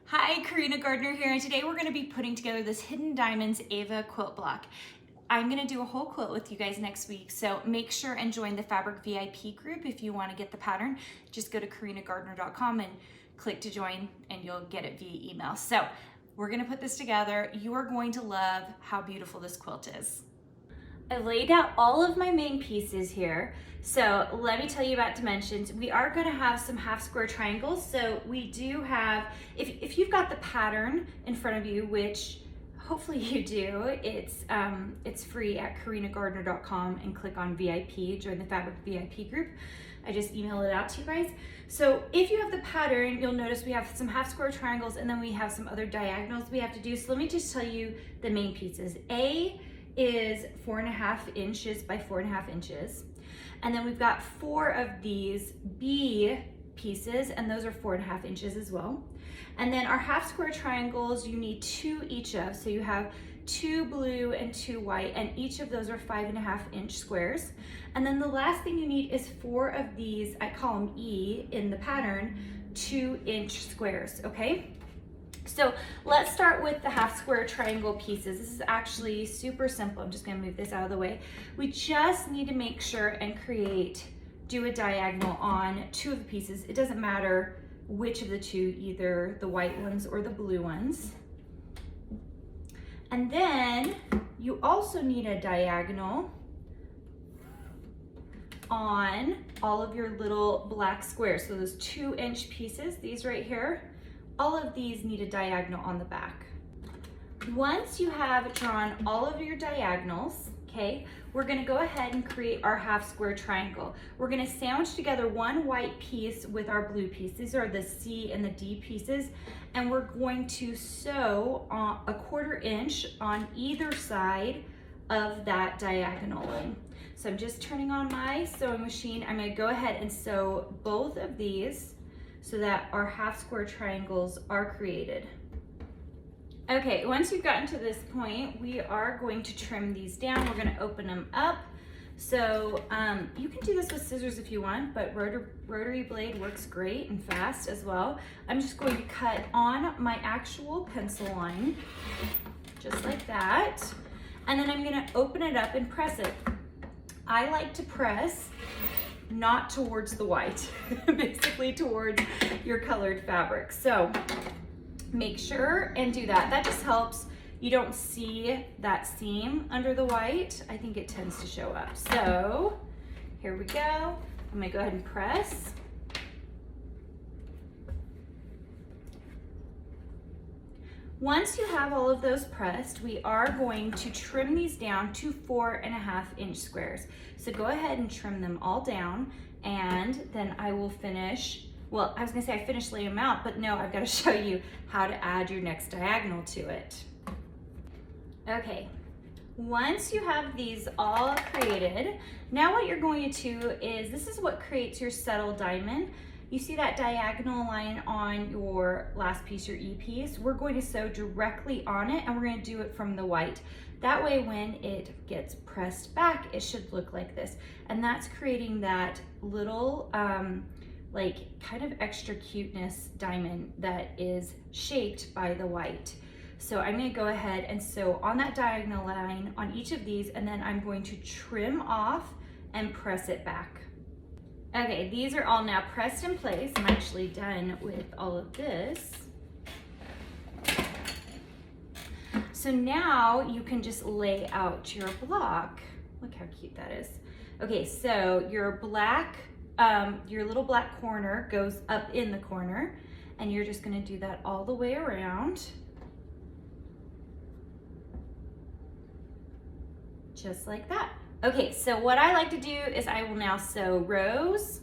Hi, Karina Gardner here, and today we're going to be putting together this Hidden Diamonds Ava quilt block. I'm going to do a whole quilt with you guys next week, so make sure and join the Fabric VIP group if you want to get the pattern. Just go to karinagardner.com and click to join, and you'll get it via email. So we're going to put this together. You are going to love how beautiful this quilt is. I laid out all of my main pieces here. So let me tell you about dimensions. We are going to have some half square triangles. So we do have, if you've got the pattern in front of you, which hopefully you do, it's free at karinagardner.com, and click on VIP, join the Fabric VIP group. I just email it out to you guys. So if you have the pattern, you'll notice we have some half square triangles, and then we have some other diagonals we have to do. So let me just tell you the main pieces. A is 4.5 inches by 4.5 inches. And then we've got 4 of these B pieces, and those are 4.5 inches as well. And then our half square triangles, you need 2 each of. So you have 2 blue and 2 white, and each of those are 5.5 inch squares. And then the last thing you need is 4 of these, I call them E in the pattern, 2-inch squares, okay? So let's start with the half square triangle pieces. This is actually super simple. I'm just gonna move this out of the way. We just need to make sure and do a diagonal on 2 of the pieces. It doesn't matter which of the 2, either the white ones or the blue ones. And then you also need a diagonal on all of your little black squares. So those 2-inch pieces, these right here, all of these need a diagonal on the back. Once you have drawn all of your diagonals, okay, we're gonna go ahead and create our half square triangle. We're gonna sandwich together one white piece with our blue piece. These are the C and the D pieces, and we're going to sew a 1/4 inch on either side of that diagonal line. So I'm just turning on my sewing machine. I'm gonna go ahead and sew both of these so that our half square triangles are created. Okay, once you've gotten to this point, we are going to trim these down. We're gonna open them up. So you can do this with scissors if you want, but rotary blade works great and fast as well. I'm just going to cut on my actual pencil line, just like that. And then I'm gonna open it up and press it. I like to press not towards the white, basically towards your colored fabric. So make sure and do that. That just helps you don't see that seam under the white. I think it tends to show up. So here we go. I'm gonna go ahead and press. Once you have all of those pressed, we are going to trim these down to 4.5 inch squares. So go ahead and trim them all down, and then I will finish, well, I was gonna say I finished laying them out, but no, I've gotta show you how to add your next diagonal to it. Okay, once you have these all created, now what you're going to do is, this is what creates your settled diamond. You see that diagonal line on your last piece, your E piece? We're going to sew directly on it, and we're going to do it from the white. That way when it gets pressed back, it should look like this. And that's creating that little, like kind of extra cuteness diamond that is shaped by the white. So I'm going to go ahead and sew on that diagonal line on each of these, and then I'm going to trim off and press it back. Okay, these are all now pressed in place. I'm actually done with all of this. So now you can just lay out your block. Look how cute that is. Okay, so your black, your little black corner goes up in the corner, and you're just gonna do that all the way around. Just like that. Okay, so what I like to do is I will now sew rows,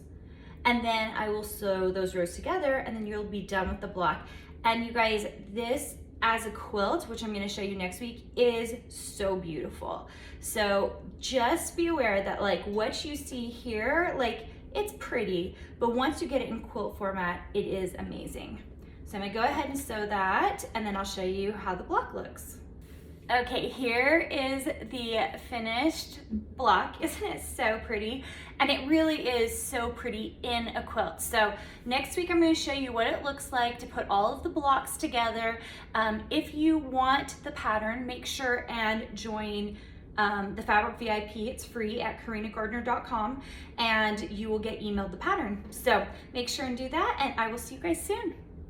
and then I will sew those rows together, and then you'll be done with the block. And you guys, this as a quilt, which I'm gonna show you next week, is so beautiful. So just be aware that like what you see here, like it's pretty, but once you get it in quilt format, it is amazing. So I'm gonna go ahead and sew that, and then I'll show you how the block looks. Okay, here is the finished block. Isn't it so pretty? And it really is so pretty in a quilt. So next week I'm going to show you what it looks like to put all of the blocks together. If you want the pattern, make sure and join the Fabric VIP. It's free at karinagardner.com, and you will get emailed the pattern. So make sure and do that, and I will see you guys soon.